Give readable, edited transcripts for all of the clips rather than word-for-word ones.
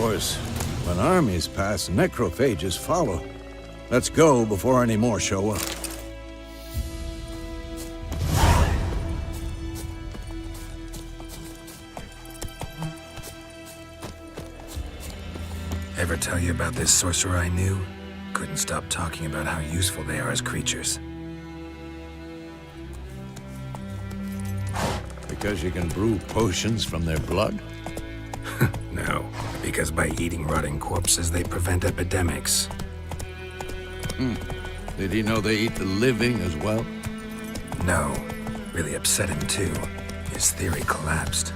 wars. When armies pass, necrophages follow. Let's go before any more show up. Ever tell you about this sorcerer I knew? Couldn't stop talking about how useful they are as creatures. Because you can brew potions from their blood? No, because by eating rotting corpses, they prevent epidemics. Did he know they eat the living as well? No, really upset him too. His theory collapsed.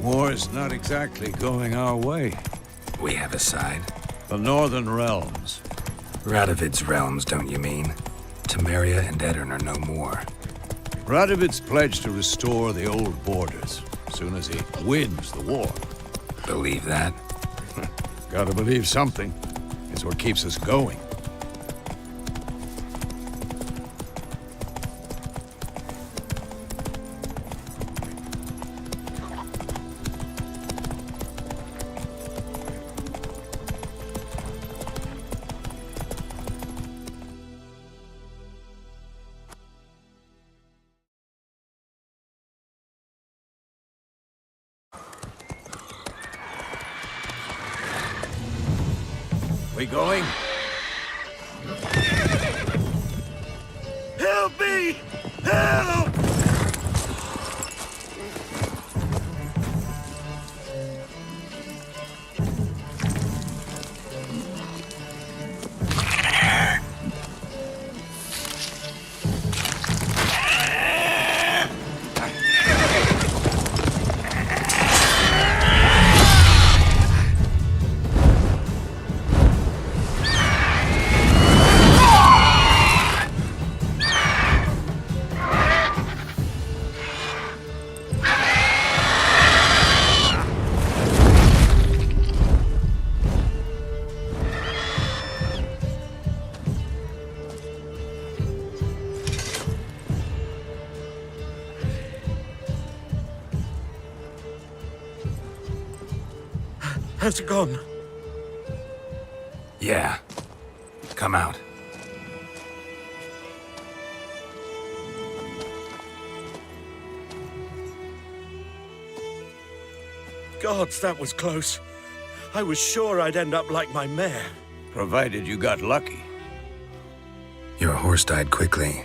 War's not exactly going our way. We have a side. The Northern Realms. Radovid's realms, don't you mean? Temeria and Edirn are no more. Radovid's pledged to restore the old borders, as soon as he wins the war. Believe that? Gotta believe something. It's what keeps us going. We going? Help me! Help! How's it gone? Yeah. Come out. Gods, that was close. I was sure I'd end up like my mare. Provided you got lucky. Your horse died quickly,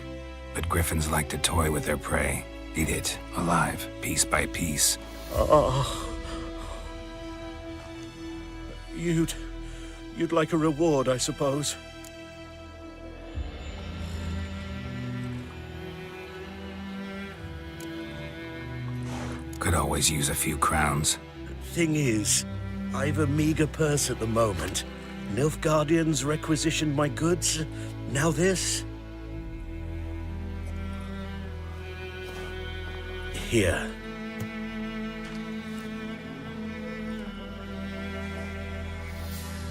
but griffins like to toy with their prey. Eat it, alive, piece by piece. Oh. You'd like a reward, I suppose. Could always use a few crowns. Thing is, I've a meager purse at the moment. Nilfgaardians requisitioned my goods. Now this. Here.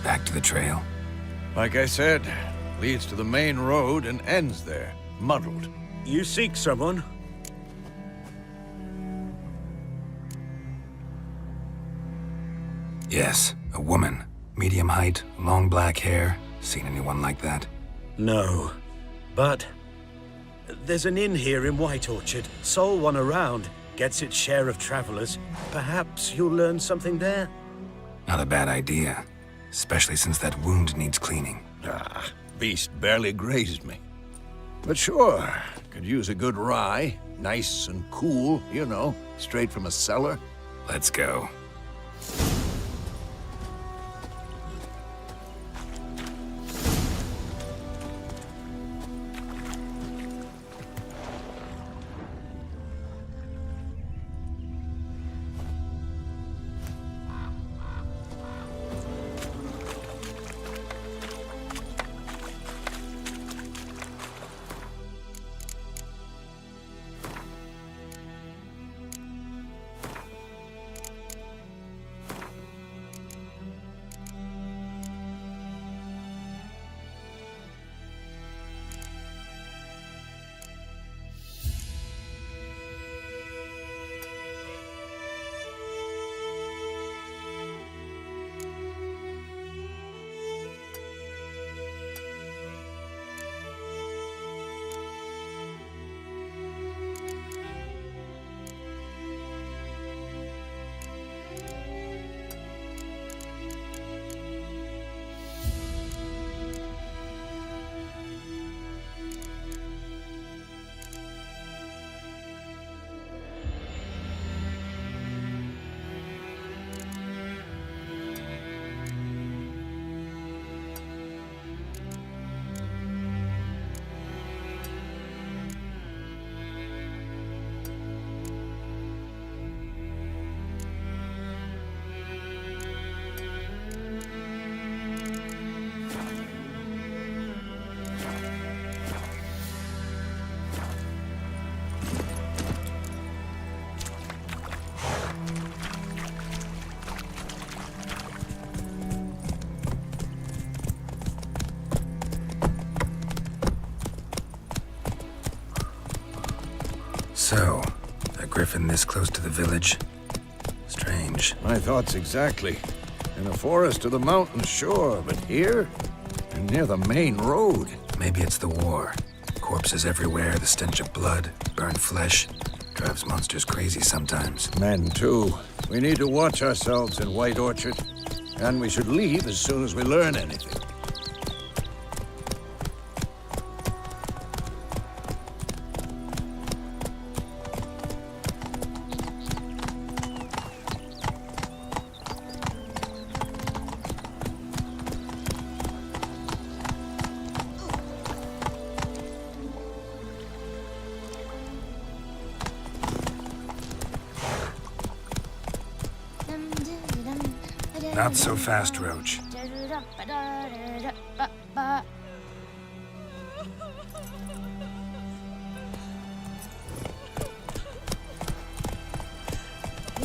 Back to the trail. Like I said, leads to the main road and ends there, muddled. You seek someone? Yes, a woman. Medium height, long black hair. Seen anyone like that? No. But there's an inn here in White Orchard. Sole one around. Gets its share of travelers. Perhaps you'll learn something there? Not a bad idea. Especially since that wound needs cleaning. Beast barely grazed me. But sure, could use a good rye. Nice and cool, you know, straight from a cellar. Let's go. A griffin this close to the village? Strange. My thoughts exactly. In a forest or the mountains, sure, but here? And near the main road. Maybe it's the war. Corpses everywhere, the stench of blood, burned flesh. Drives monsters crazy sometimes. Men, too. We need to watch ourselves in White Orchard. And we should leave as soon as we learn anything. Not so fast, Roach. My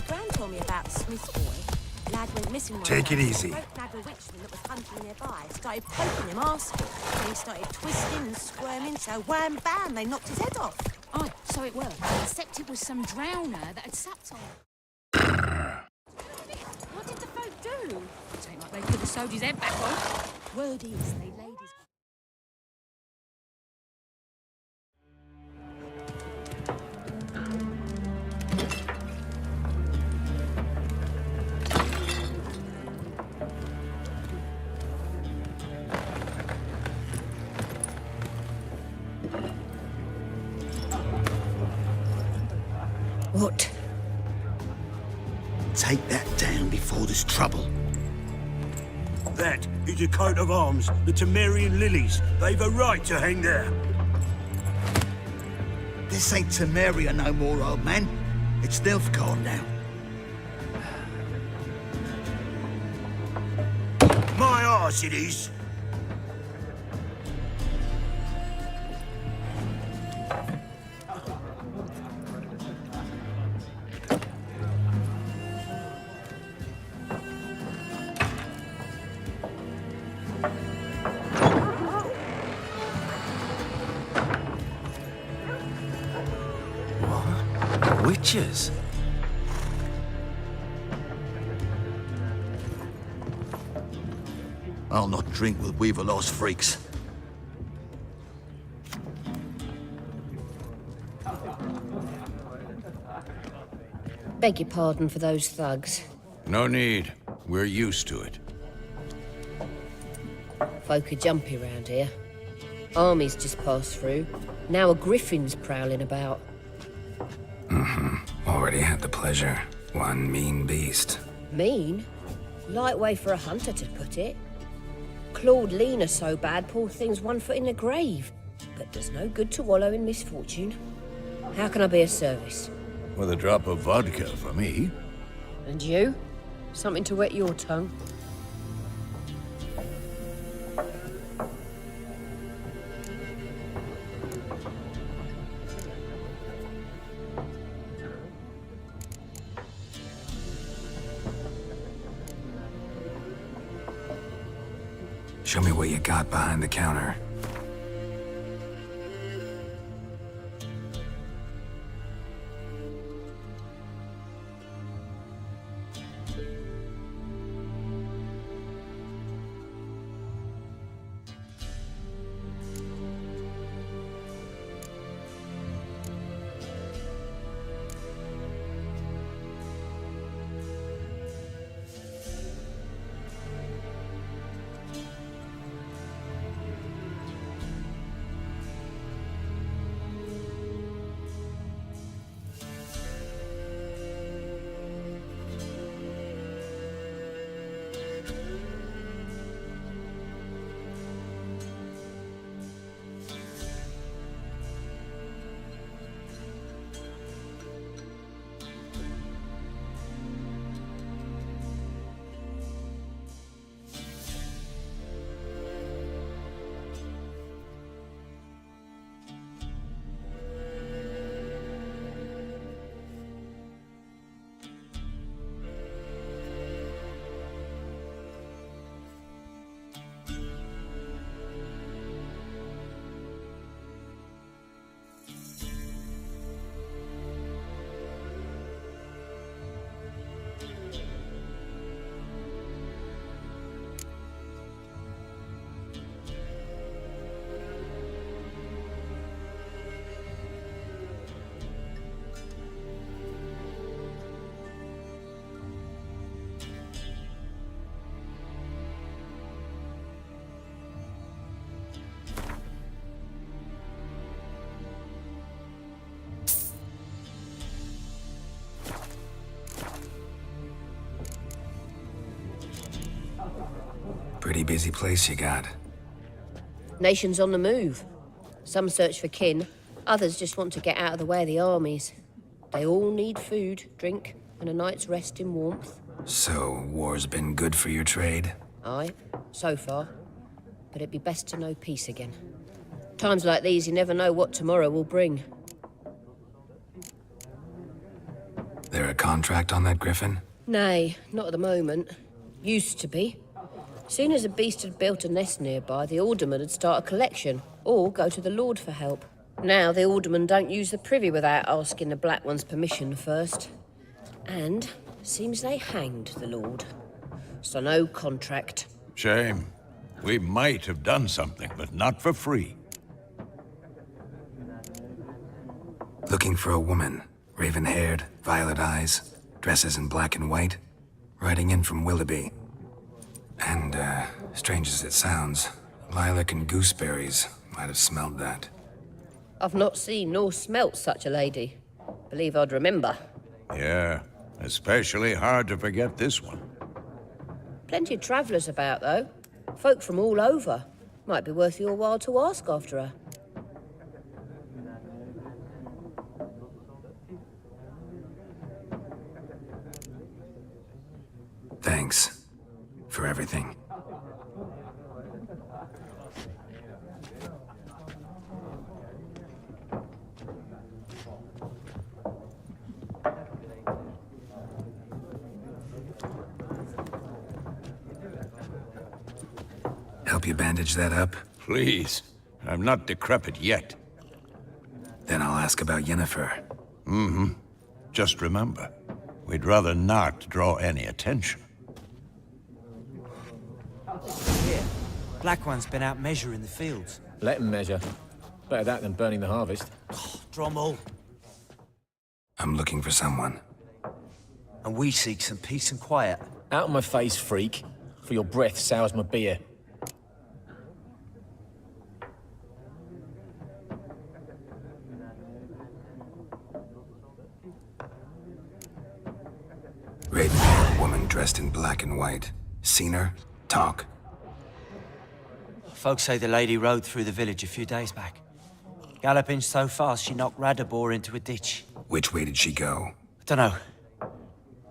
gran told me about Smith's boy. Lad went missing one Take day. it easy. Folk nagged a witchman that was hunting nearby. Started poking him, asking. Then he started twisting and squirming, so wham bam, they knocked his head off. Aye, so it were. Except it was some drowner that had sapped on. What did the folk do? Seemed like they could have sewed his head back on. Word is, they laid his... What? Take that down before there's trouble. That is a coat of arms, the Temerian lilies. They've a right to hang there. This ain't Temeria no more, old man. It's Nilfgaard now. My arse it is. Witches? I'll not drink with Weaverlaw's freaks. Beg your pardon for those thugs. No need. We're used to it. Folk are jumpy round here. Armies just passed through. Now a griffin's prowling about. Already had the pleasure. One mean beast. Mean? Light way for a hunter to put it. Clawed Lena so bad, poor thing's 1 foot in the grave. But does no good to wallow in misfortune. How can I be of service? With a drop of vodka for me. And you? Something to wet your tongue? Show me what you got behind the counter. Pretty busy place you got. Nations on the move. Some search for kin, others just want to get out of the way of the armies. They all need food, drink, and a night's rest in warmth. So, war's been good for your trade? Aye, so far. But it'd be best to know peace again. Times like these, you never know what tomorrow will bring. There a contract on that griffin? Nay, not at the moment. Used to be. Soon as a beast had built a nest nearby, the alderman would start a collection, or go to the Lord for help. Now the aldermen don't use the privy without asking the Black One's permission first. And seems they hanged the Lord. So no contract. Shame. We might have done something, but not for free. Looking for a woman. Raven-haired, violet eyes, dresses in black and white. Riding in from Willoughby. And, strange as it sounds, lilac and gooseberries might have smelled that. I've not seen nor smelt such a lady. Believe I'd remember. Yeah, especially hard to forget this one. Plenty of travellers about, though. Folk from all over. Might be worth your while to ask after her. Thanks for everything. Help you bandage that up? Please. I'm not decrepit yet. Then I'll ask about Yennefer. Just remember, we'd rather not draw any attention. Here, Black One's been out measuring the fields. Let him measure. Better that than burning the harvest. Drommel. I'm looking for someone. And we seek some peace and quiet. Out of my face, freak. For your breath sours my beer. Raven-haired woman dressed in black and white. Seen her? Talk. Folks say the lady rode through the village a few days back. Galloping so fast she knocked Radabor into a ditch. Which way did she go? I don't know.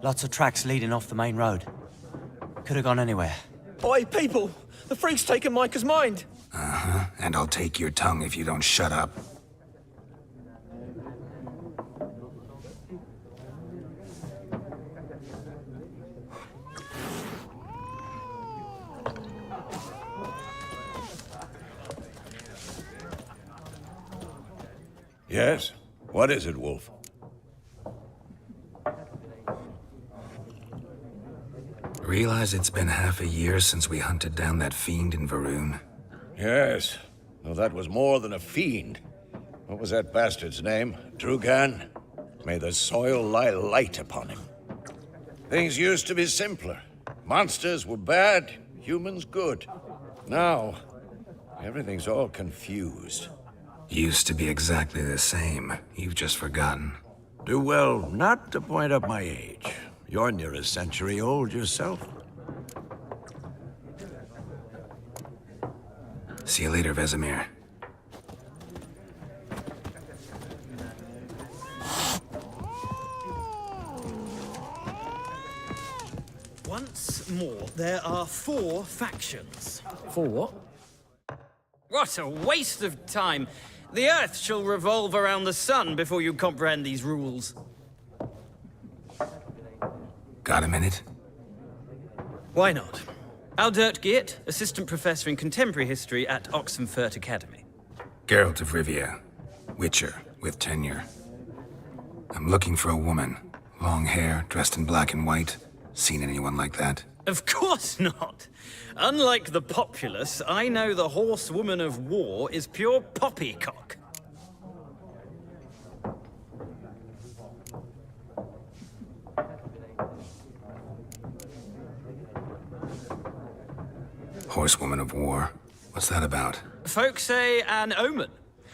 Lots of tracks leading off the main road. Could have gone anywhere. Oi, people! The freak's taken Micah's mind! And I'll take your tongue if you don't shut up. Yes? What is it, Wolf? Realize it's been half a year since we hunted down that fiend in Varun? Yes. Well, that was more than a fiend. What was that bastard's name? Drugan? May the soil lie light upon him. Things used to be simpler. Monsters were bad, humans good. Now, everything's all confused. Used to be exactly the same. You've just forgotten. Do well not to point up my age. You're near a century old yourself. See you later, Vesemir. Once more, there are 4 factions. For what? What a waste of time! The Earth shall revolve around the sun before you comprehend these rules. Got a minute? Why not? Aldert Geert, Assistant Professor in Contemporary History at Oxenfurt Academy. Geralt of Rivia. Witcher, with tenure. I'm looking for a woman. Long hair, dressed in black and white. Seen anyone like that? Of course not! Unlike the populace, I know the horsewoman of war is pure poppycock. Horsewoman of war. What's that about? Folk say an omen.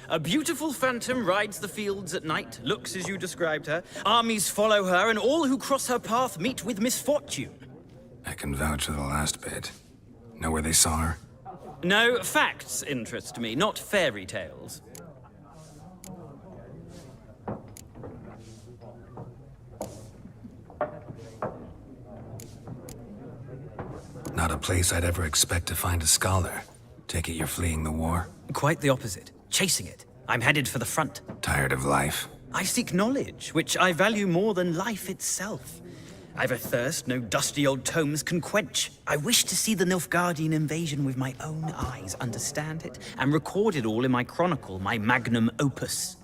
A beautiful phantom rides the fields at night, looks as you described her. Armies follow her, and all who cross her path meet with misfortune. I can vouch for the last bit. Know where they saw her? No, facts interest me, not fairy tales. Not a place I'd ever expect to find a scholar. Take it you're fleeing the war? Quite the opposite. Chasing it. I'm headed for the front. Tired of life? I seek knowledge, which I value more than life itself. I've a thirst no dusty old tomes can quench. I wish to see the Nilfgaardian invasion with my own eyes, understand it, and record it all in my chronicle, my magnum opus.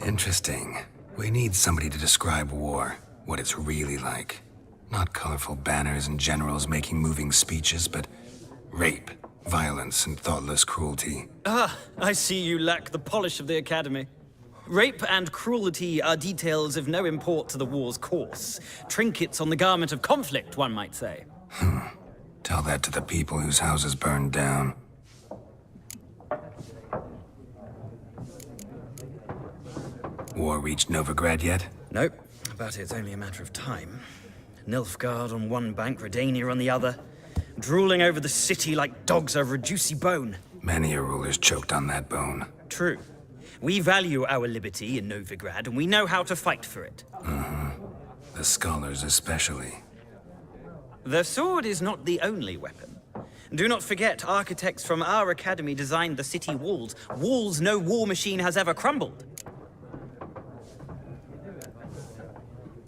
Interesting. We need somebody to describe war, what it's really like. Not colorful banners and generals making moving speeches, but rape, violence, and thoughtless cruelty. Ah, I see you lack the polish of the Academy. Rape and cruelty are details of no import to the war's course. Trinkets on the garment of conflict, one might say. Tell that to the people whose houses burned down. War reached Novigrad yet? Nope, but it's only a matter of time. Nilfgaard on one bank, Redania on the other, drooling over the city like dogs over a juicy bone. Many a ruler's choked on that bone. True. We value our liberty in Novigrad, and we know how to fight for it. The scholars especially. The sword is not the only weapon. Do not forget, architects from our academy designed the city walls. Walls no war machine has ever crumbled.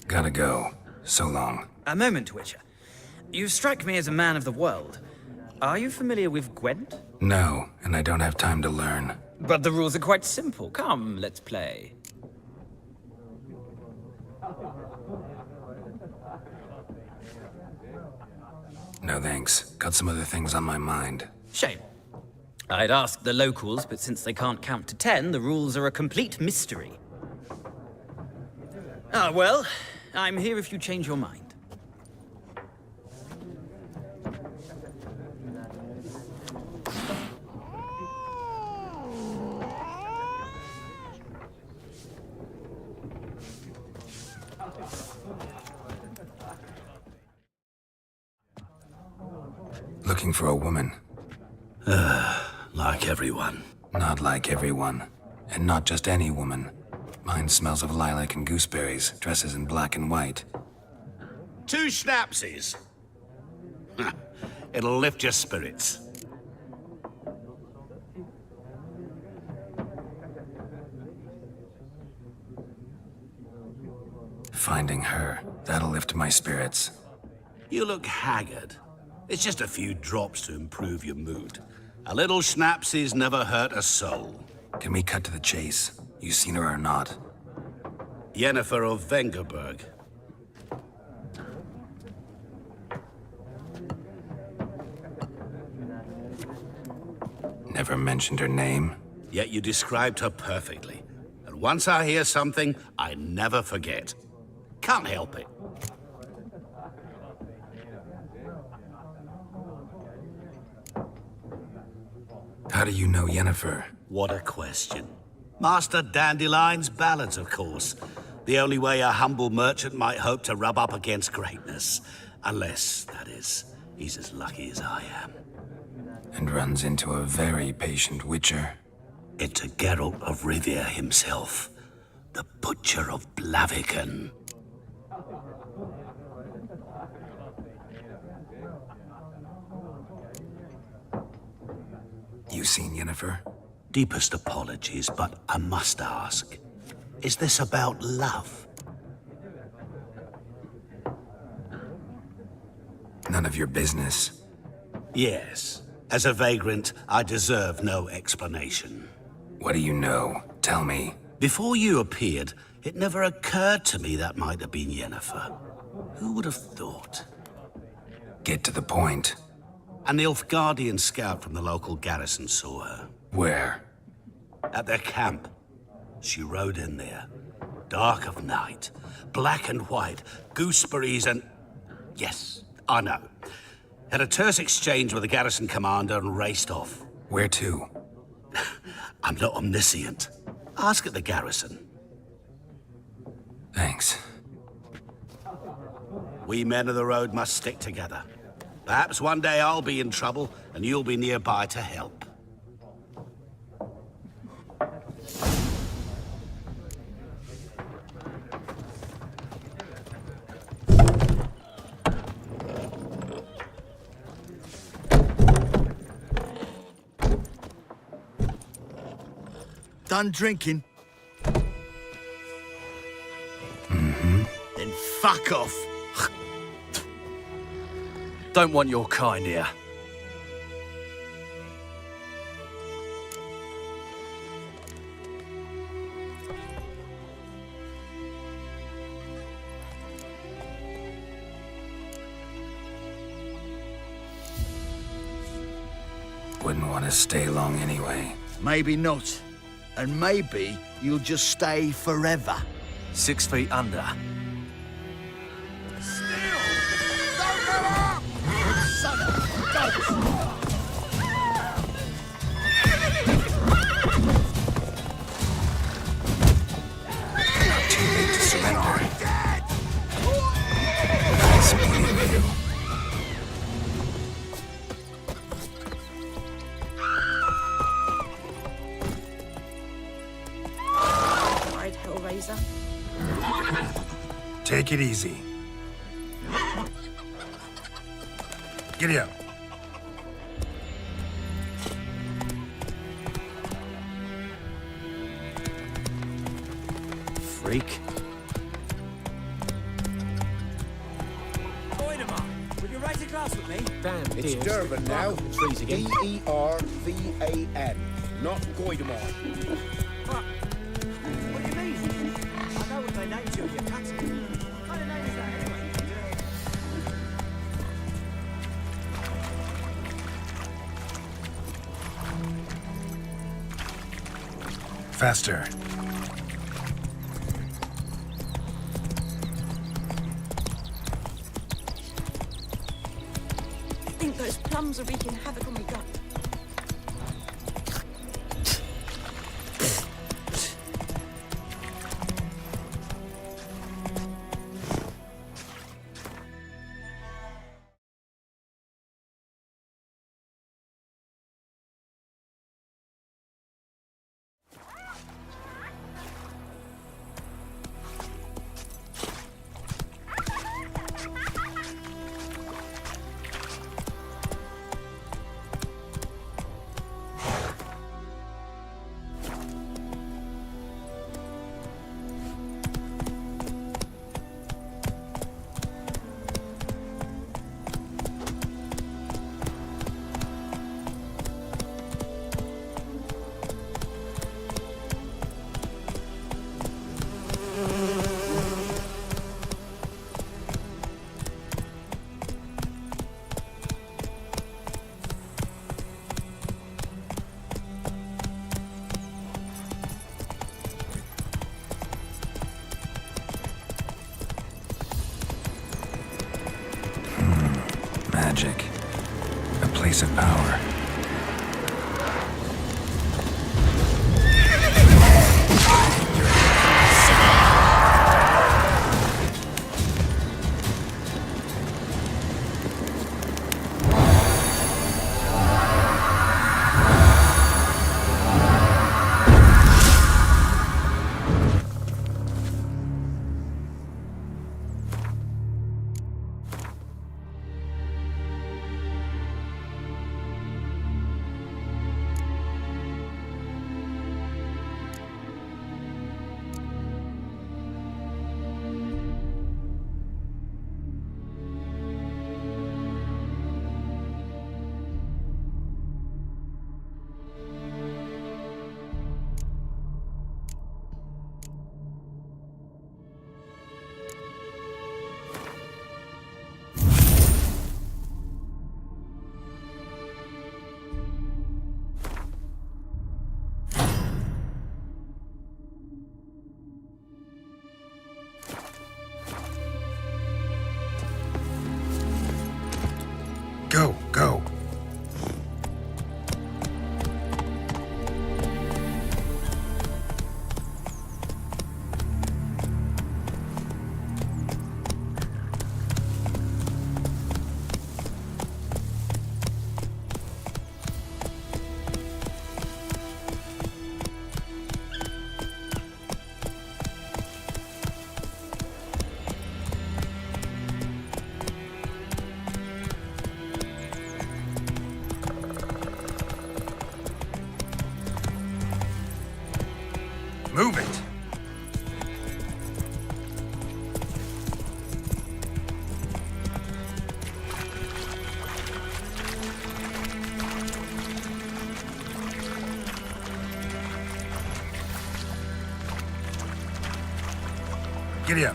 Gotta go. So long. A moment, Witcher. You strike me as a man of the world. Are you familiar with Gwent? No, and I don't have time to learn. But the rules are quite simple. Come, let's play. No thanks. Got some other things on my mind. Shame. I'd ask the locals, but since they can't count to 10, the rules are a complete mystery. Ah, well, I'm here if you change your mind. Looking for a woman. Like everyone. Not like everyone. And not just any woman. Mine smells of lilac and gooseberries, dresses in black and white. 2 schnapsies. It'll lift your spirits. Finding her, that'll lift my spirits. You look haggard. It's just a few drops to improve your mood. A little schnapsies never hurt a soul. Can we cut to the chase? You seen her or not? Yennefer of Vengerberg. Never mentioned her name. Yet you described her perfectly. And once I hear something, I never forget. Can't help it. How do you know Yennefer? What a question. Master Dandelion's ballads, of course. The only way a humble merchant might hope to rub up against greatness. Unless, that is, he's as lucky as I am. And runs into a very patient witcher. Into Geralt of Rivia himself. The Butcher of Blaviken. You seen Yennefer? Deepest apologies, but I must ask. Is this about love? None of your business. Yes. As a vagrant, I deserve no explanation. What do you know? Tell me. Before you appeared, it never occurred to me that might have been Yennefer. Who would have thought? Get to the point. A Nilfgaardian scout from the local garrison saw her. Where? At their camp. She rode in there. Dark of night. Black and white. Gooseberries and... Yes, I know. Had a terse exchange with the garrison commander and raced off. Where to? I'm not omniscient. Ask at the garrison. Thanks. We men of the road must stick together. Perhaps one day I'll be in trouble, and you'll be nearby to help. Done drinking? Mm-hmm. Then fuck off. Don't want your kind here. Wouldn't want to stay long anyway. Maybe not. And maybe you'll just stay forever. 6 feet under. Too late to surrender. Nice meeting you. Right, Hellraiser. Take it easy. Giddy up. Freak. Would you write a glass with me? Damn, It's dear. Durban now. Trees again. D-E-R-V-A-N, not Goidemar. What do you mean? I know what they named you in your cutting. What kind of name is that anyway? Faster. I think those plums are wreaking havoc on my gut. Magic. A place of power. Move it! Giddy up.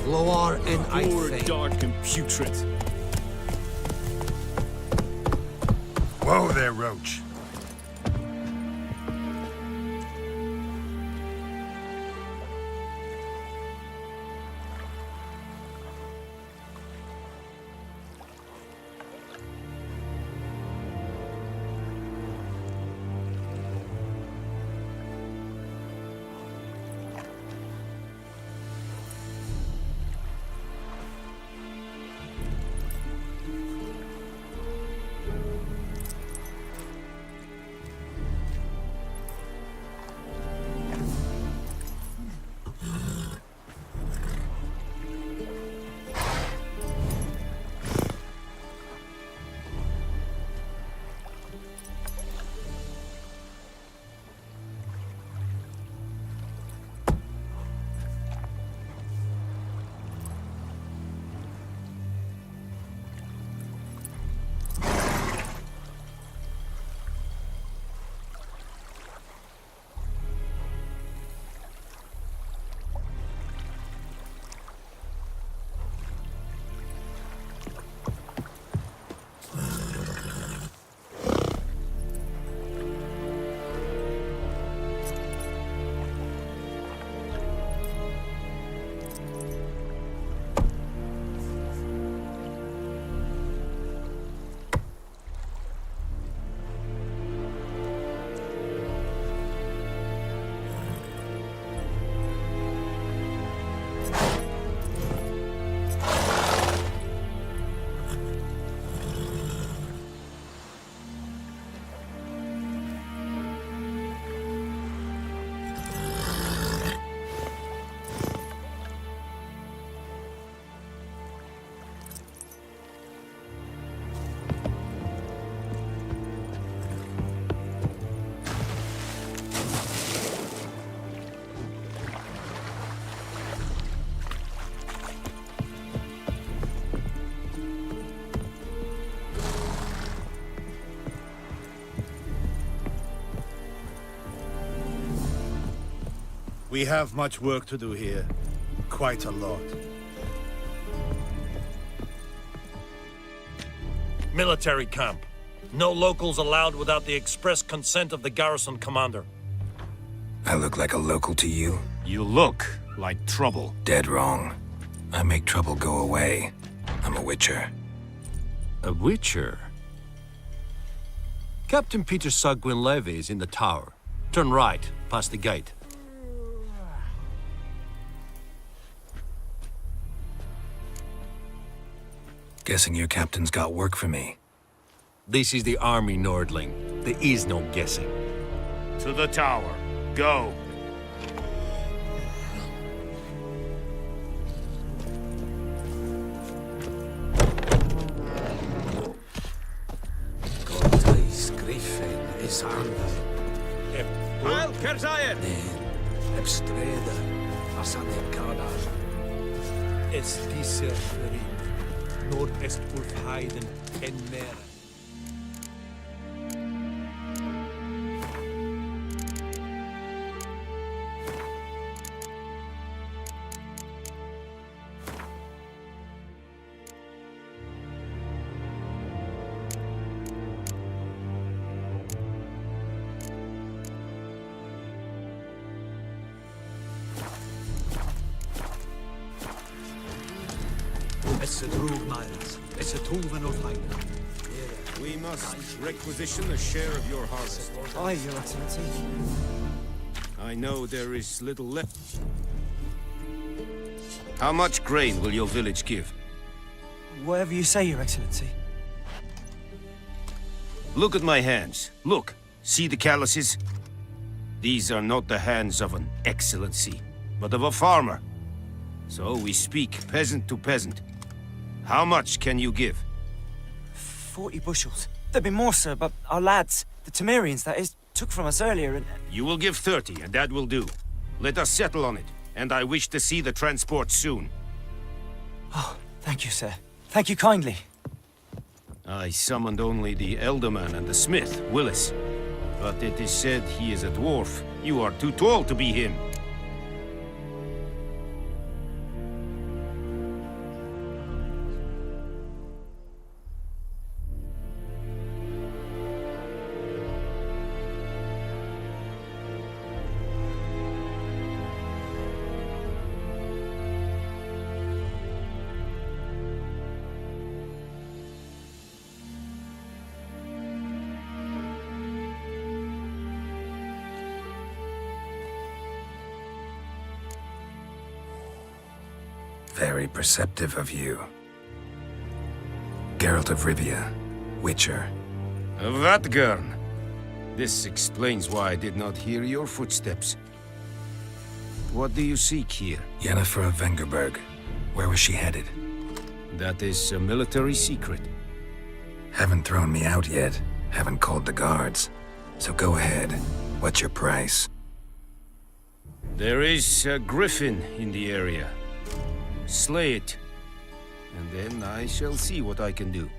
Loar and I More dark and putrid. Whoa there, Roach. We have much work to do here. Quite a lot. Military camp. No locals allowed without the express consent of the garrison commander. I look like a local to you? You look like trouble. Dead wrong. I make trouble go away. I'm a witcher. A witcher? Captain Peter Sagwin Levy is in the tower. Turn right, past the gate. Guessing your captain's got work for me. This is the army, Nordling. There is no guessing. To the tower. Go. Godtais Griffin is Anders. Heil Kerzaien! Nen, Ebstreda, Asane Kadar. Es dieser Frieden. Nordest Ulfheiden en mer. is a drug miles. It's a tuven of mine. We must requisition a share of your harvest. Aye, Your Excellency. I know there is little left. How much grain will your village give? Whatever you say, Your Excellency. Look at my hands. Look. See the calluses? These are not the hands of an excellency, but of a farmer. So we speak peasant to peasant. How much can you give? 40 bushels. There'd be more, sir, but our lads, the Temerians, that is, took from us earlier and... You will give 30, and that will do. Let us settle on it, and I wish to see the transport soon. Oh, thank you, sir. Thank you kindly. I summoned only the Elderman and the smith, Willis. But it is said he is a dwarf. You are too tall to be him. Very perceptive of you. Geralt of Rivia, Witcher. Vatgern! This explains why I did not hear your footsteps. What do you seek here? Yennefer of Vengerberg. Where was she headed? That is a military secret. Haven't thrown me out yet. Haven't called the guards. So go ahead. What's your price? There is a griffin in the area. Slay it, and then I shall see what I can do.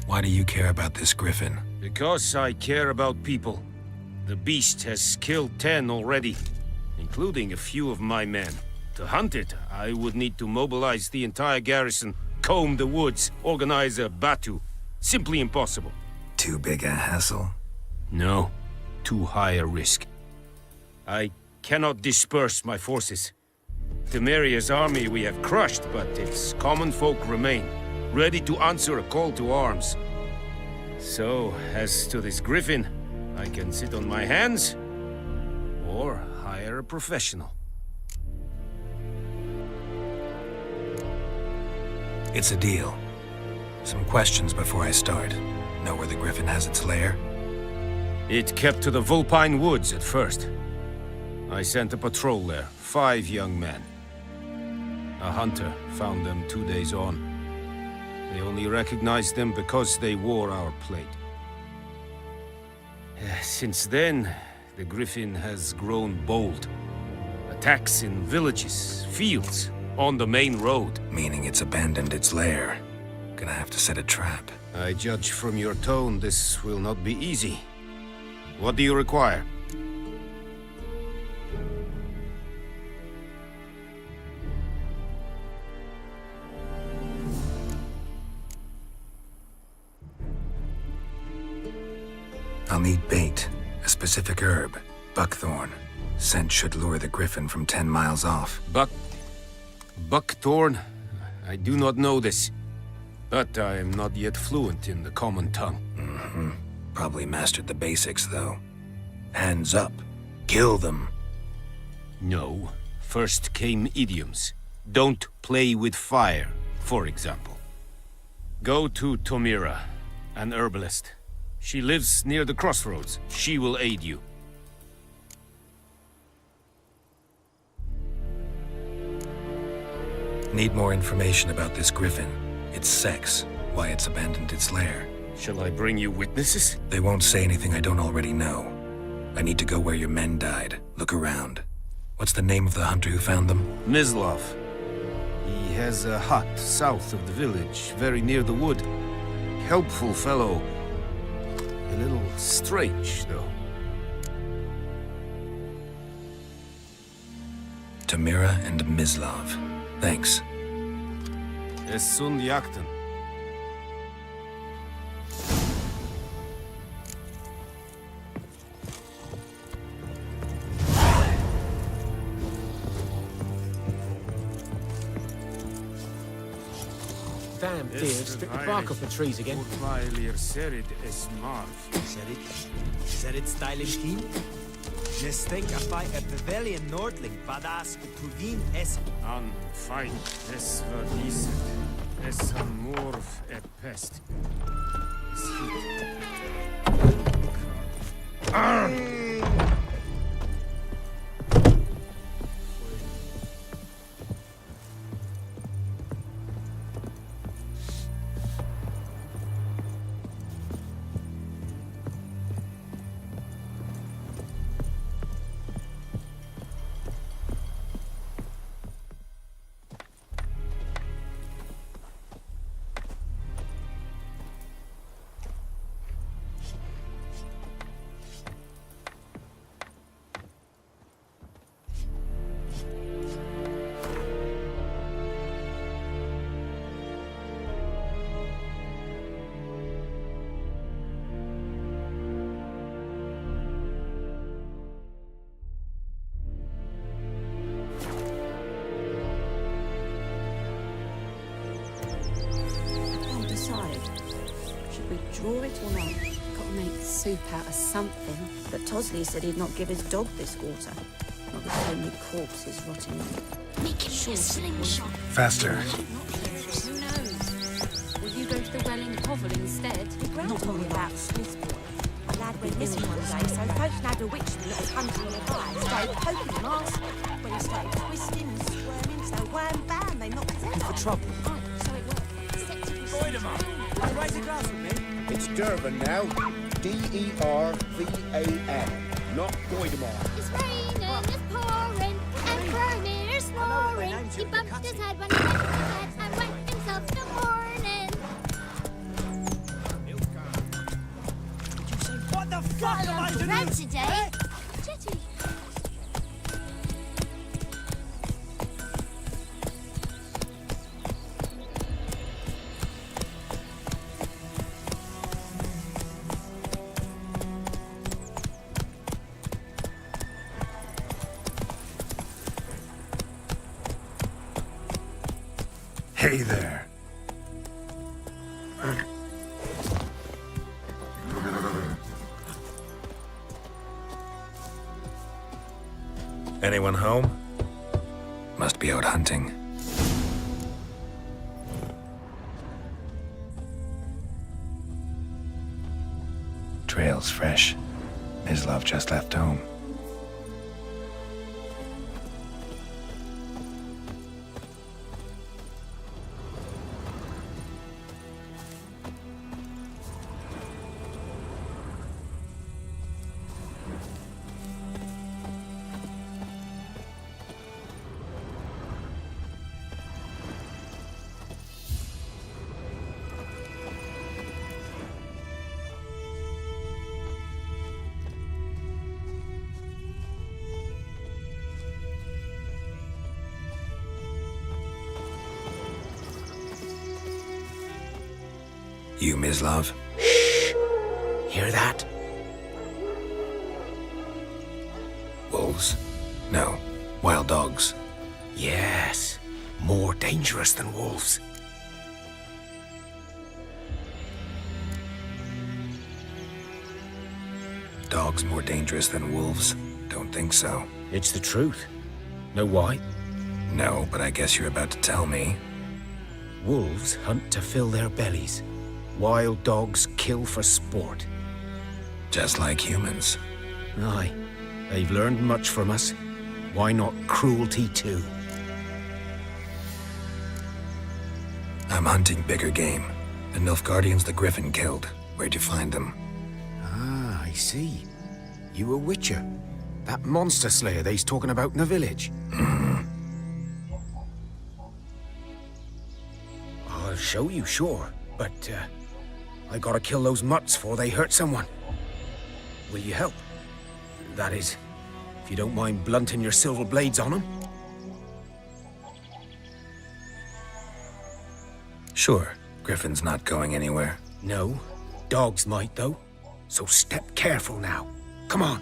Why do you care about this griffin? Because I care about people. The beast has killed 10 already, including a few of my men. To hunt it, I would need to mobilize the entire garrison, comb the woods, organize a batu. Simply impossible. Too big a hassle? No. Too high a risk. I cannot disperse my forces. Temeria's army we have crushed, but its common folk remain, ready to answer a call to arms. So, as to this griffin, I can sit on my hands, or hire a professional. It's a deal. Some questions before I start. Know where the griffin has its lair? It kept to the Vulpine Woods at first. I sent a patrol there, 5 young men. A hunter found them 2 days on. They only recognized them because they wore our plate. Since then, the griffin has grown bold. Attacks in villages, fields, on the main road. Meaning it's abandoned its lair. Gonna have to set a trap. I judge from your tone this will not be easy. What do you require? I'll need bait, a specific herb, buckthorn. Scent should lure the griffin from 10 miles off. Buckthorn? I do not know this. But I am not yet fluent in the common tongue. Mm-hmm. Probably mastered the basics, though. Hands up. Kill them. No. First came idioms. Don't play with fire, for example. Go to Tomira, an herbalist. She lives near the crossroads. She will aid you. Need more information about this griffin. Its sex, why it's abandoned its lair. Shall I bring you witnesses? They won't say anything I don't already know. I need to go where your men died. Look around. What's the name of the hunter who found them? Mislav. He has a hut south of the village, very near the wood. Helpful fellow. A little strange, though. Tamira and Mislav. Thanks. Essun Yakten. Damn deer, strip the bark off the trees again. Serit styling team? Nestink afai a pavilion nordling badas utuvin es An fine, es verdiset, es an morf e pest. Should we draw it or not? Gotta make soup out of something. But Tosley said he'd not give his dog this water. Not with so many corpses rotting. Make it a slingshot. Faster. Who knows? Will you go to the well in Hovel instead? The ground told me about Smith's boy. A lad went missing one day, so folks nabbed a witchman that was hunting nearby. Started poking him, asking. When he started twisting and squirming, so wham bam, they knocked his head off. for trouble. Right, so it worked. Raise a glass with me. It's Durban now. D-E-R-V-A-N. Not Goidemar. It's raining, it's pouring, and Vermeer's snoring. He bumped his head when he went to bed and wet himself in the morning. What the fuck am I doing? Red today. Jetty. Hey there. Anyone home? Must be out hunting. Trail's fresh. Mislav just left home. You, Mislav? Shh! Hear that? Wolves? No. Wild dogs. Yes. More dangerous than wolves. Dogs more dangerous than wolves? Don't think so. It's the truth. Know why? No, but I guess you're about to tell me. Wolves hunt to fill their bellies. Wild dogs kill for sport. Just like humans. Aye. They've learned much from us. Why not cruelty too? I'm hunting bigger game. The Nilfgaardians the Griffin killed. Where'd you find them? Ah, I see. You a witcher. That monster slayer they's talking about in the village. I'll show you, sure. But, I gotta kill those mutts before they hurt someone. Will you help? That is, if you don't mind blunting your silver blades on them. Sure. Griffin's not going anywhere. No. Dogs might, though. So step careful now. Come on.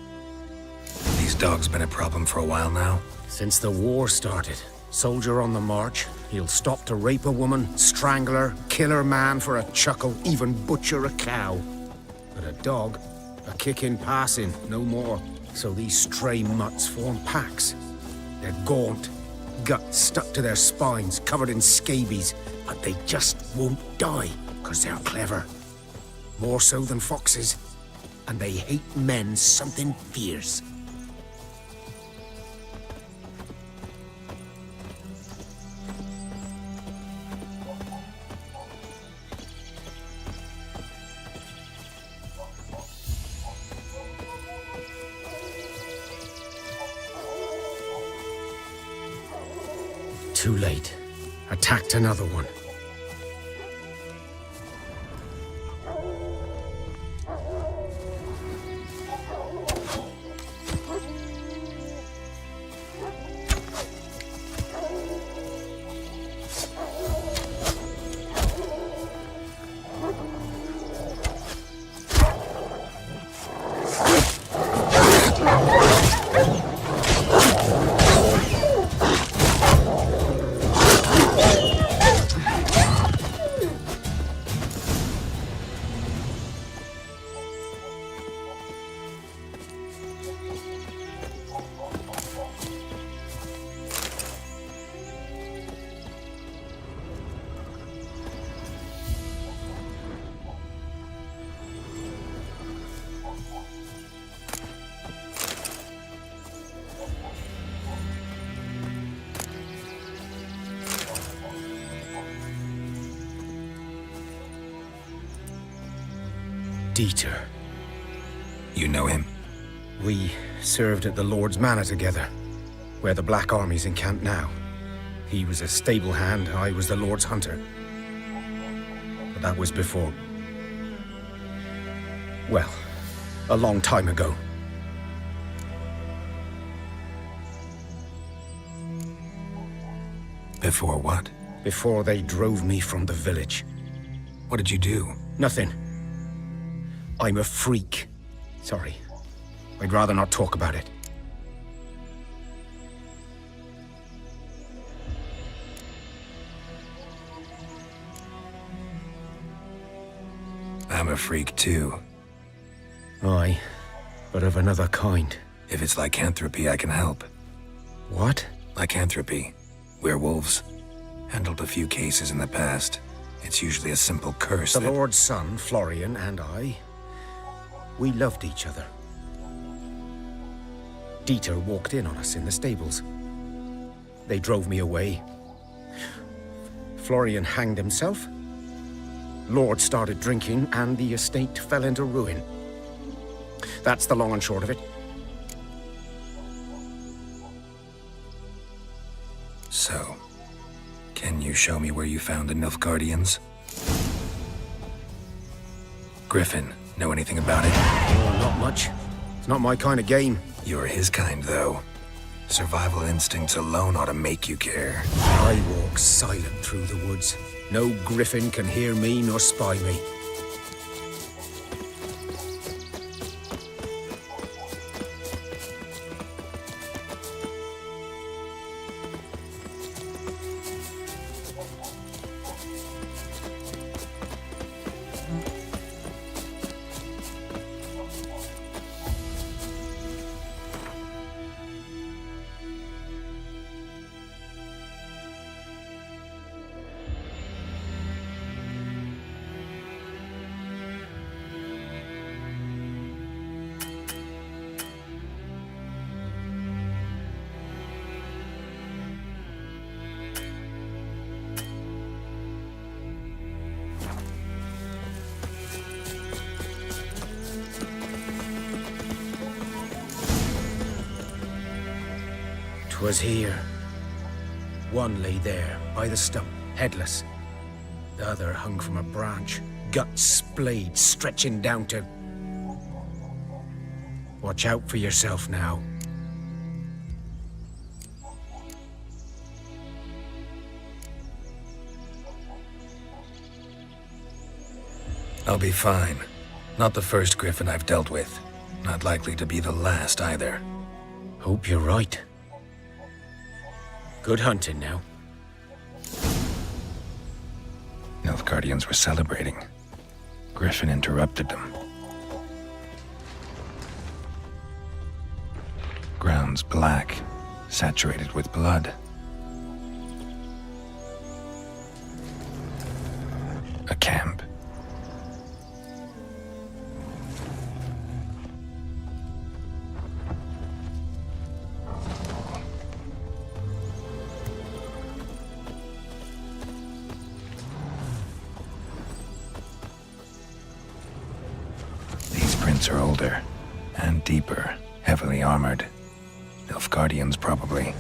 These dogs been a problem for a while now? Since the war started. Soldier on the march, he'll stop to rape a woman, strangle her, kill her man for a chuckle, even butcher a cow. But a dog, a kick in passing, no more. So these stray mutts form packs. They're gaunt, guts stuck to their spines, covered in scabies, but they just won't die, 'cause they're clever. More so than foxes. And they hate men something fierce. Too late. Attacked another one. Dieter. You know him? We served at the Lord's Manor together, where the Black Army's encamped now. He was a stable hand, I was the Lord's hunter. But that was before... well, a long time ago. Before what? Before they drove me from the village. What did you do? Nothing. I'm a freak. Sorry. I'd rather not talk about it. I'm a freak too. Aye, but of another kind. If it's lycanthropy, I can help. What? Lycanthropy. Werewolves. Handled a few cases in the past. It's usually a simple curse The Lord's son, Florian, and I... we loved each other. Dieter walked in on us in the stables. They drove me away. Florian hanged himself. Lord started drinking, and the estate fell into ruin. That's the long and short of it. So, can you show me where you found the Nilfgaardians? Griffin, know anything about it? Oh, not much. It's not my kind of game. You're his kind, though. Survival instincts alone ought to make you care. I walk silent through the woods. No griffin can hear me nor spy me. Was here. One lay there, by the stump, headless. The other hung from a branch, guts splayed, stretching down to... Watch out for yourself now. I'll be fine. Not the first griffin I've dealt with. Not likely to be the last either. Hope you're right. Good hunting now. Nilfgaardians were celebrating. Griffin interrupted them. Ground's black, saturated with blood. A camp. These prints are older and deeper, heavily armored. Nilfgaardians, probably.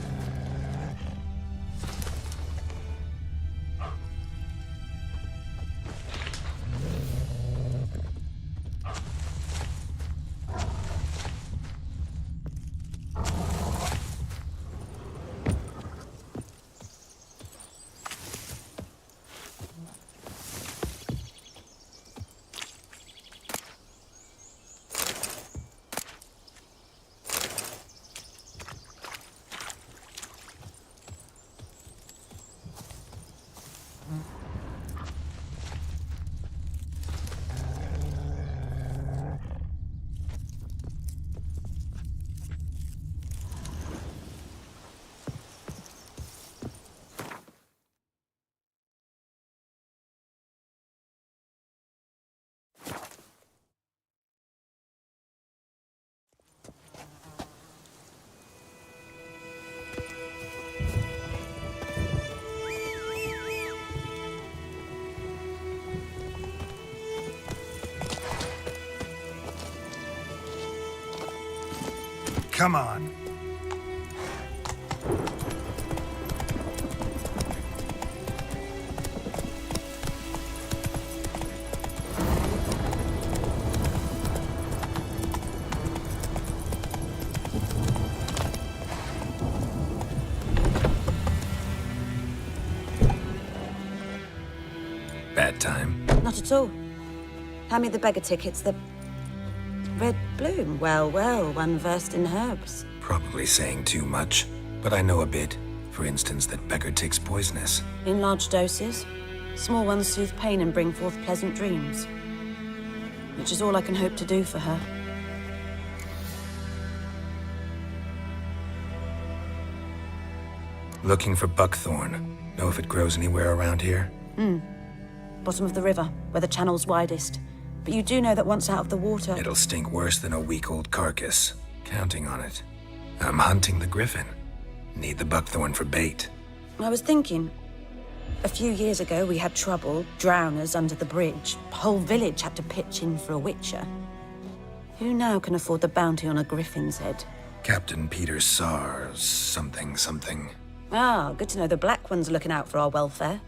Come on. Bad time. Not at all. Hand me the beggar tickets, the red bloom. Well, well, one versed in herbs. Probably saying too much, but I know a bit. For instance, that beggar tick's poisonous. In large doses. Small ones soothe pain and bring forth pleasant dreams. Which is all I can hope to do for her. Looking for buckthorn. Know if it grows anywhere around here? Bottom of the river, where the channel's widest. But you do know that once out of the water... It'll stink worse than a week-old carcass. Counting on it. I'm hunting the griffin. Need the buckthorn for bait. I was thinking... A few years ago, we had trouble, drowners under the bridge. The whole village had to pitch in for a witcher. Who now can afford the bounty on a griffin's head? Captain Peter Sars, something. Ah, good to know the Black One's looking out for our welfare.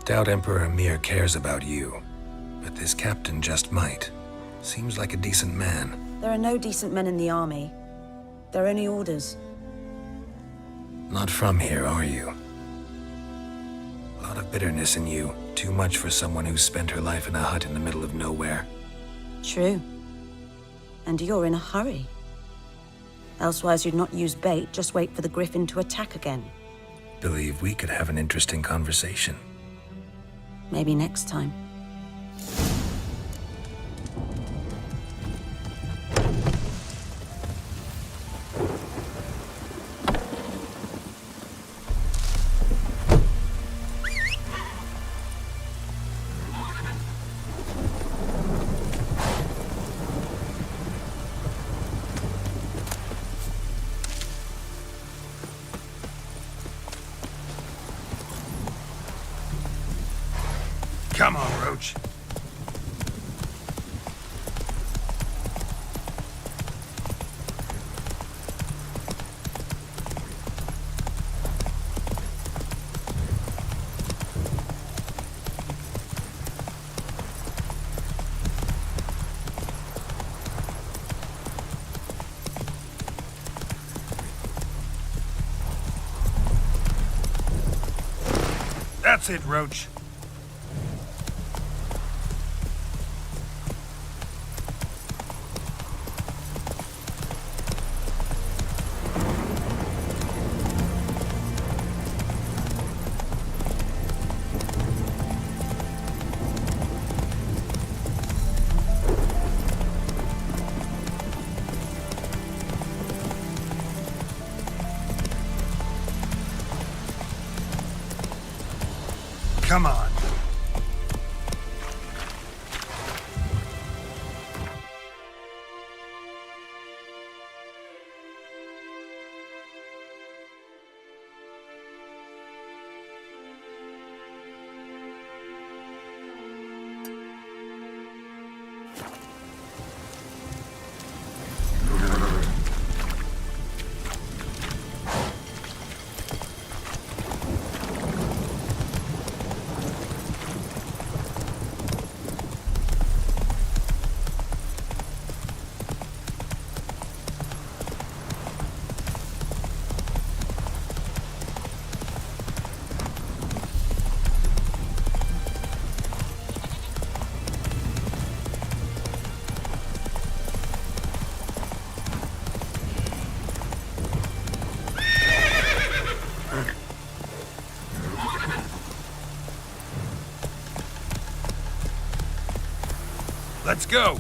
Doubt Emperor Emir cares about you. But this captain just might. Seems like a decent man. There are no decent men in the army. They're only orders. Not from here, are you? A lot of bitterness in you. Too much for someone who's spent her life in a hut in the middle of nowhere. True. And you're in a hurry. Elsewise you'd not use bait, just wait for the griffin to attack again. Believe we could have an interesting conversation. Maybe next time. Come on, Roach. That's it, Roach. Come on. Let's go.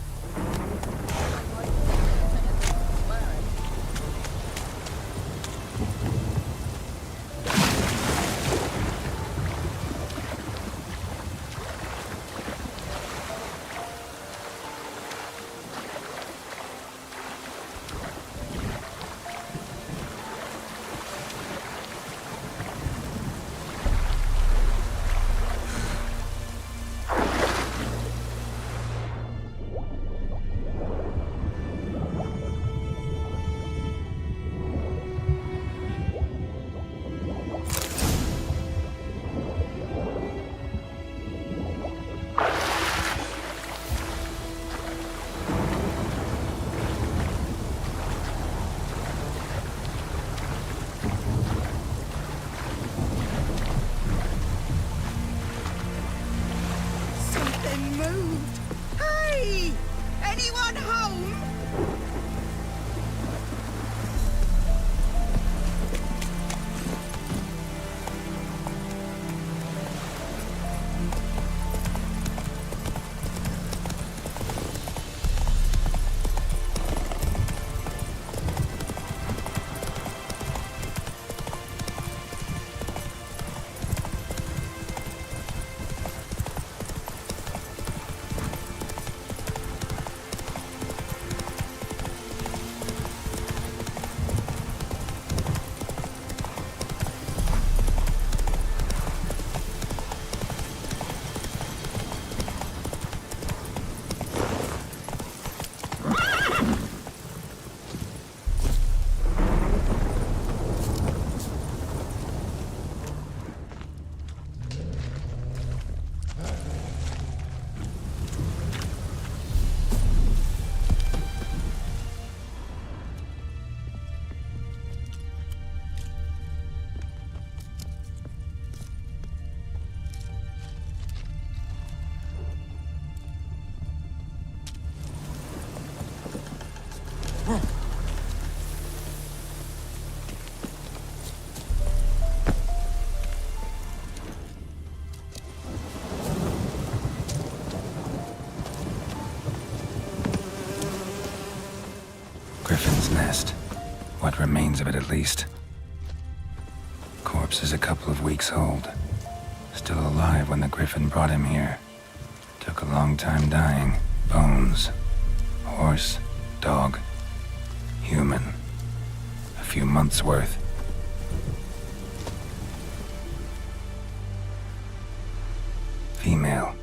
Something moved. Hey! Anyone home? Griffin's nest. What remains of it, at least. Corpse is a couple of weeks old. Still alive when the Griffin brought him here. Took a long time dying. Bones. Horse. Dog. Human. A few months' worth. Female.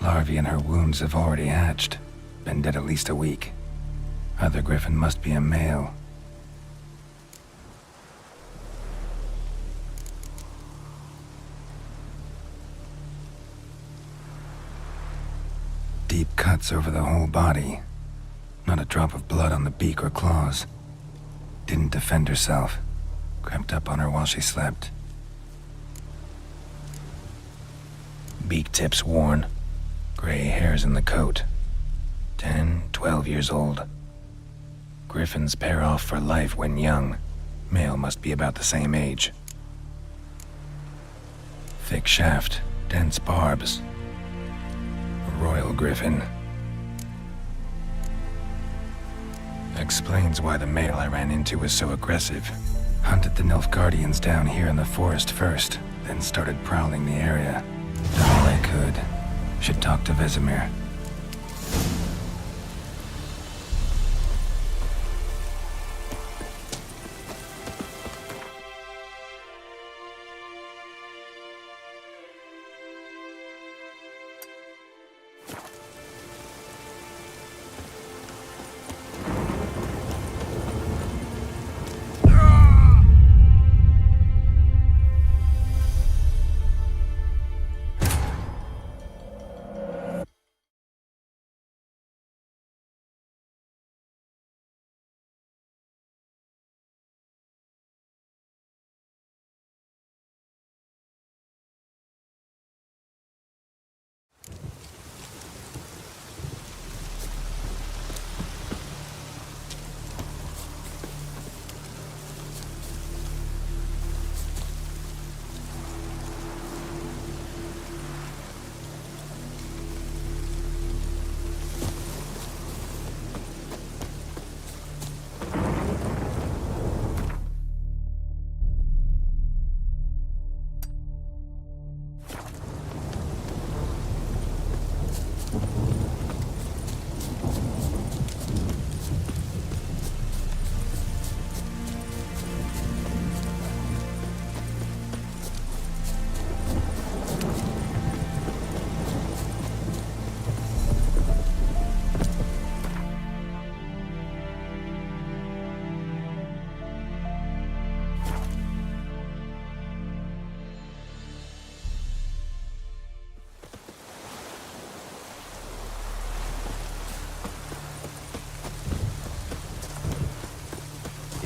Larvae in her wounds have already hatched. Been dead at least a week. Other Griffin must be a male. Deep cuts over the whole body. Not a drop of blood on the beak or claws. Didn't defend herself. Crept up on her while she slept. Beak tips worn. Gray hairs in the coat. 10, 12 years old. Griffins pair off for life when young. Male must be about the same age. Thick shaft, dense barbs. A royal griffin. Explains why the male I ran into was so aggressive. Hunted the Nilfgaardians down here in the forest first, then started prowling the area. Done all I could. Should talk to Vesemir.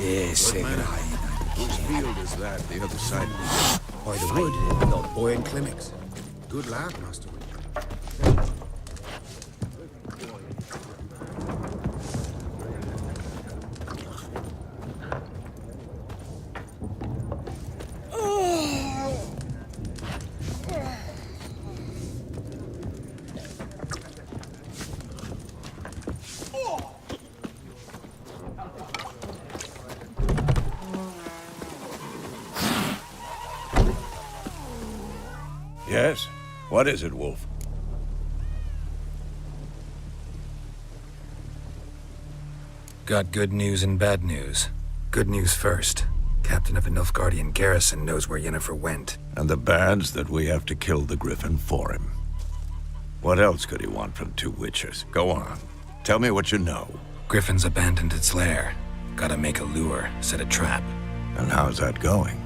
Yes, Whose field is that, the other side? By the wood, the old boy in clinics. Good lad, master. Yes? What is it, Wolf? Got good news and bad news. Good news first. Captain of the Nilfgaardian garrison knows where Yennefer went. And the bad's that we have to kill the Griffin for him. What else could he want from two witchers? Go on. Tell me what you know. Griffin's abandoned its lair. Gotta make a lure, set a trap. And how's that going?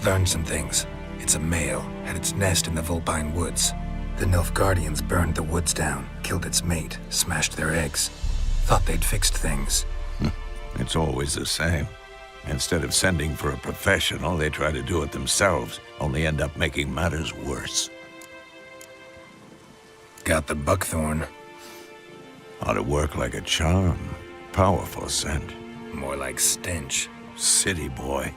Learned some things. It's a male, had its nest in the Vulpine Woods. The Nilfgaardians burned the woods down, killed its mate, smashed their eggs. Thought they'd fixed things. It's always the same. Instead of sending for a professional, they try to do it themselves, only end up making matters worse. Got the buckthorn. Ought to work like a charm. Powerful scent. More like stench. City boy.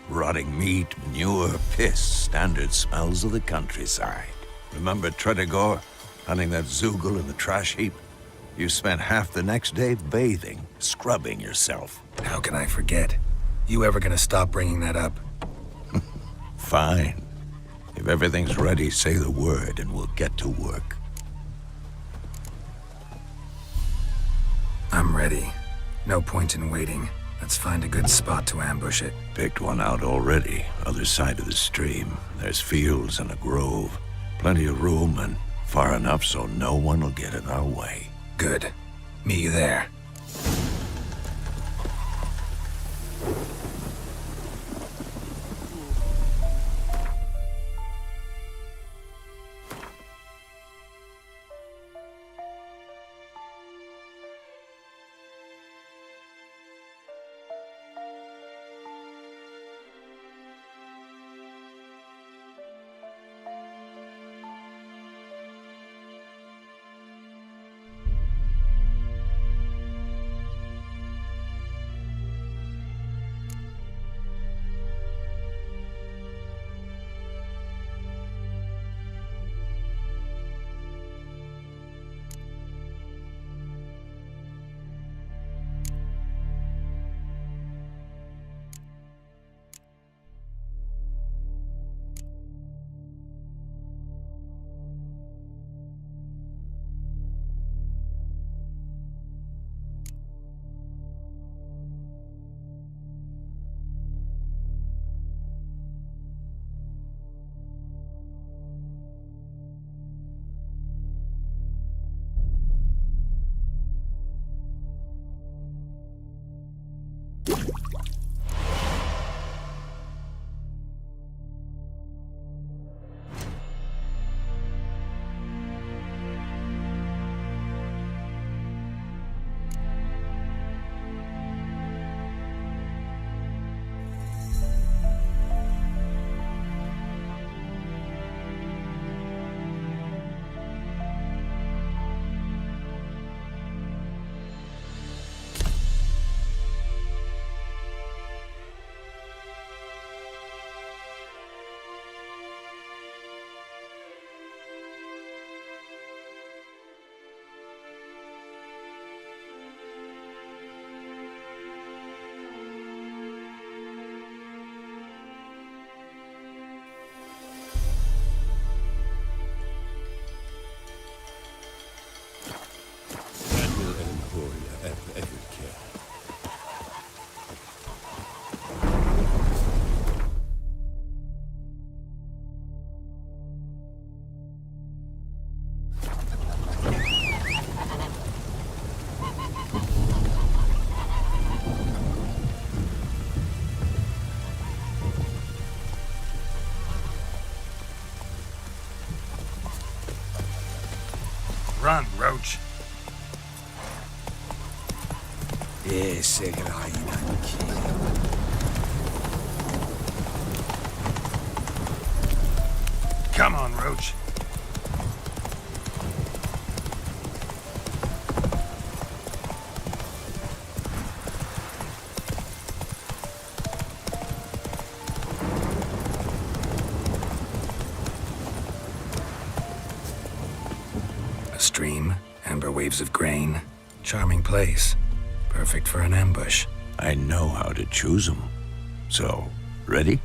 Rotting meat, manure, piss, standard smells of the countryside. Remember Tredegor, hunting that Zoogle in the trash heap? You spent half the next day bathing, scrubbing yourself. How can I forget? You ever gonna stop bringing that up? Fine. If everything's ready, say the word and we'll get to work. I'm ready. No point in waiting. Let's find a good spot to ambush it. Picked one out already, other side of the stream. There's fields and a grove. Plenty of room and far enough so no one will get in our way. Good. Meet you there. Run, Roach. Come on, Roach. A stream, amber waves of grain. Charming place. Perfect for an ambush. I know how to choose them. So, ready?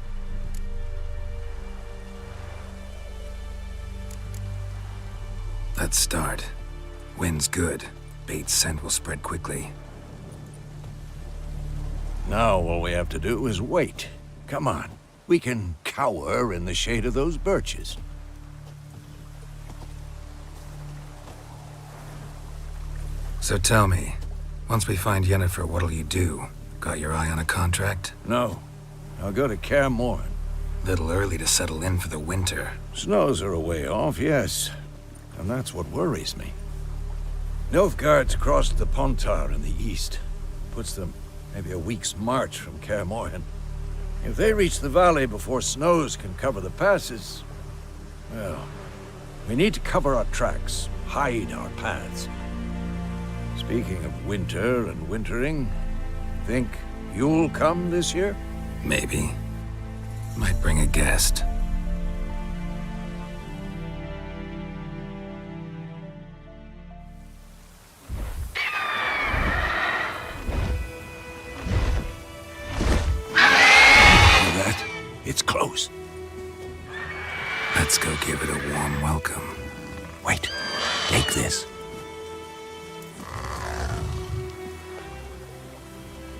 Let's start. Wind's good. Bait's scent will spread quickly. Now all we have to do is wait. Come on. We can cower in the shade of those birches. So tell me, once we find Yennefer, what'll you do? Got your eye on a contract? No. I'll go to Kaer Morhen. Little early to settle in for the winter. Snows are a way off, yes. And that's what worries me. Nilfgaard's crossed the Pontar in the east. Puts them maybe a week's march from Kaer Morhen. If they reach the valley before snows can cover the passes, well, we need to cover our tracks, hide our paths. Speaking of winter and wintering, think you'll come this year? Maybe. Might bring a guest. It's close. Let's go give it a warm welcome. Wait, take this.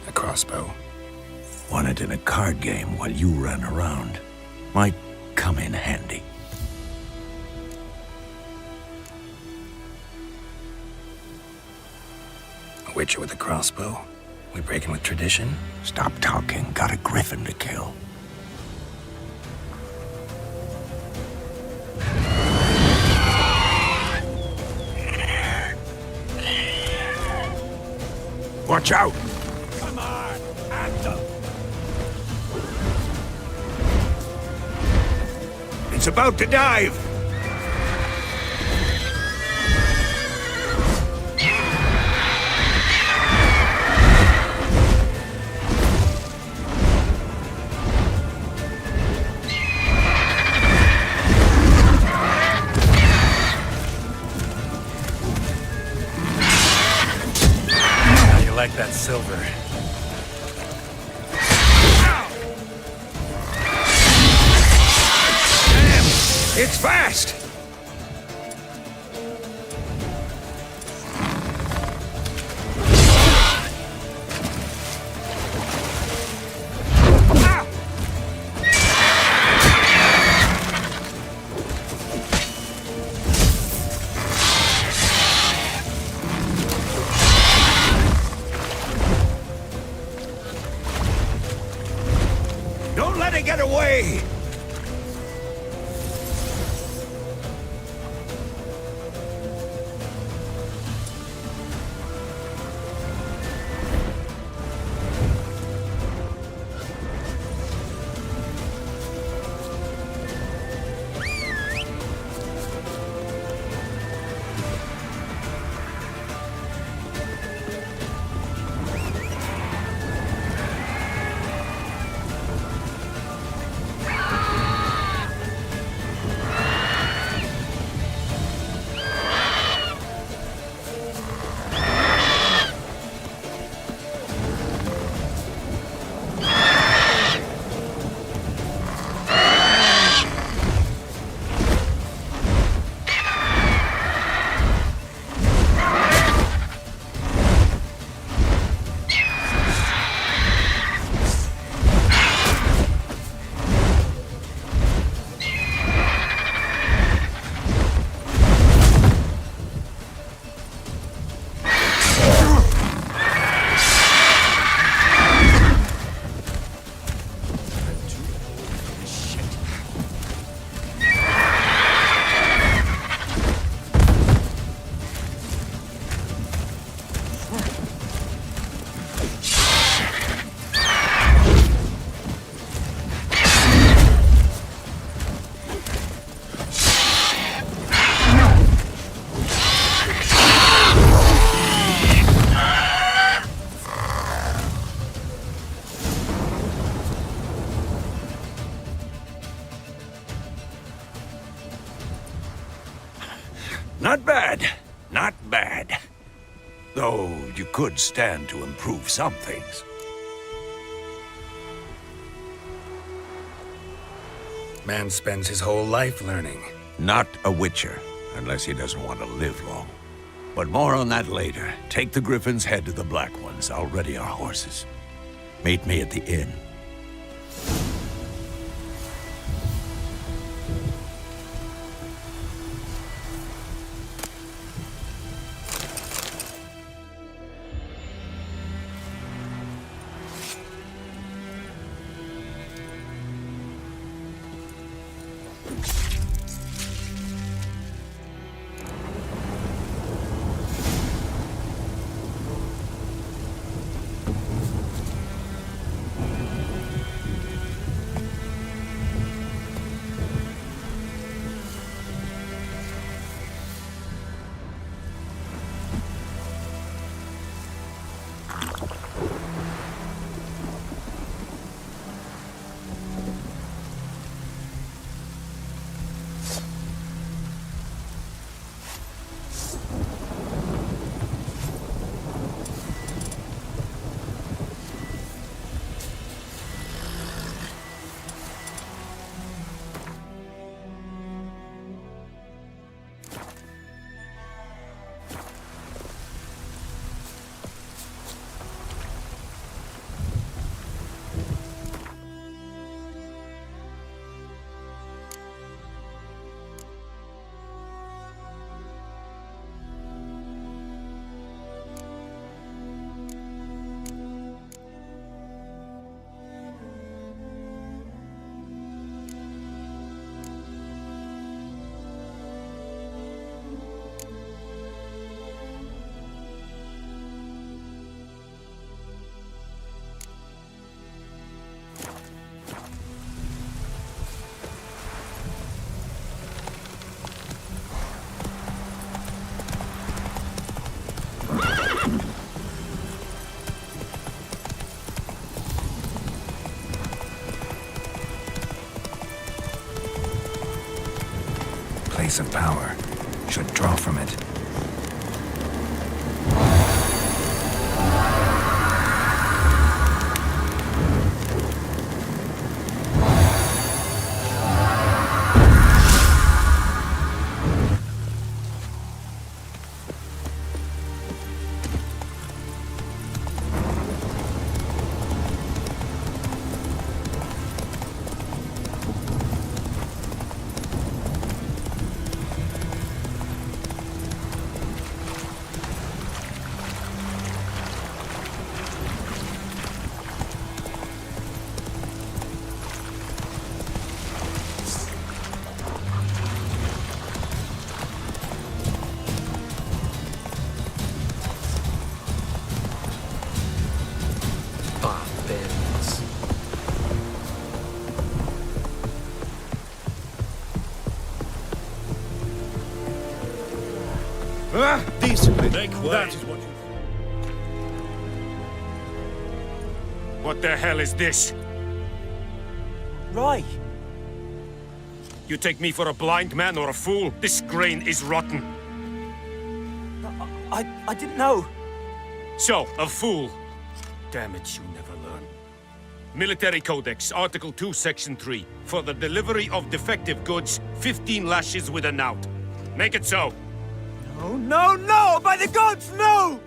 A crossbow. Won it in a card game while you ran around. Might come in handy. A witcher with a crossbow? We breaking with tradition? Stop talking. Got a griffin to kill. Watch out! Come on, at them! It's about to dive! Like that silver. Damn! It's fast! Don't let it get away! Not bad. Not bad. Though you could stand to improve some things. Man spends his whole life learning. Not a witcher, unless he doesn't want to live long. But more on that later. Take the Griffin's head to the Black Ones. I'll ready our horses. Meet me at the inn. Place of power. Should draw from it. Decently. Make way. That is what you... What the hell is this? Right. You take me for a blind man or a fool? This grain is rotten. I didn't know. So, a fool. Damn it, you never learn. Military Codex, Article 2, Section 3. For the delivery of defective goods, 15 lashes with a knout. Make it so. No, no, no! By the gods, no!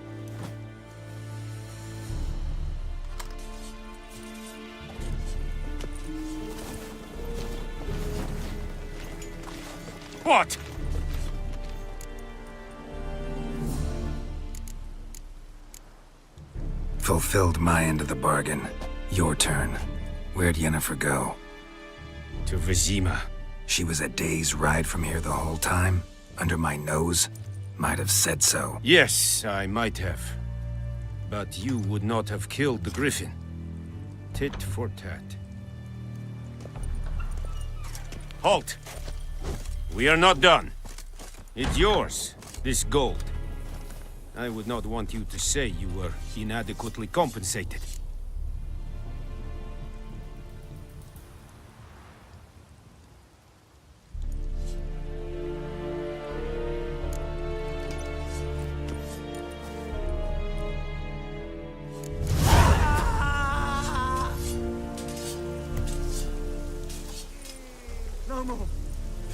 What? Fulfilled my end of the bargain. Your turn. Where'd Yennefer go? To Vizima. She was a day's ride from here the whole time? Under my nose? Might have said so. Yes, I might have. But you would not have killed the Griffin. Tit for tat. Halt! We are not done. It's yours, this gold. I would not want you to say you were inadequately compensated.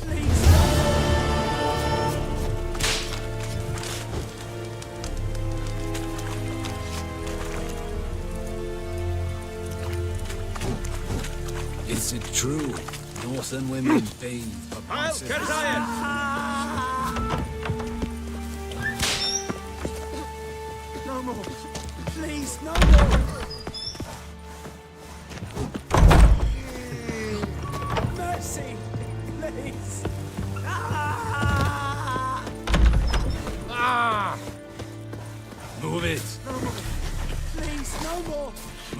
Please. Is it true? Northern women bathe for I'll No more. Please, no more.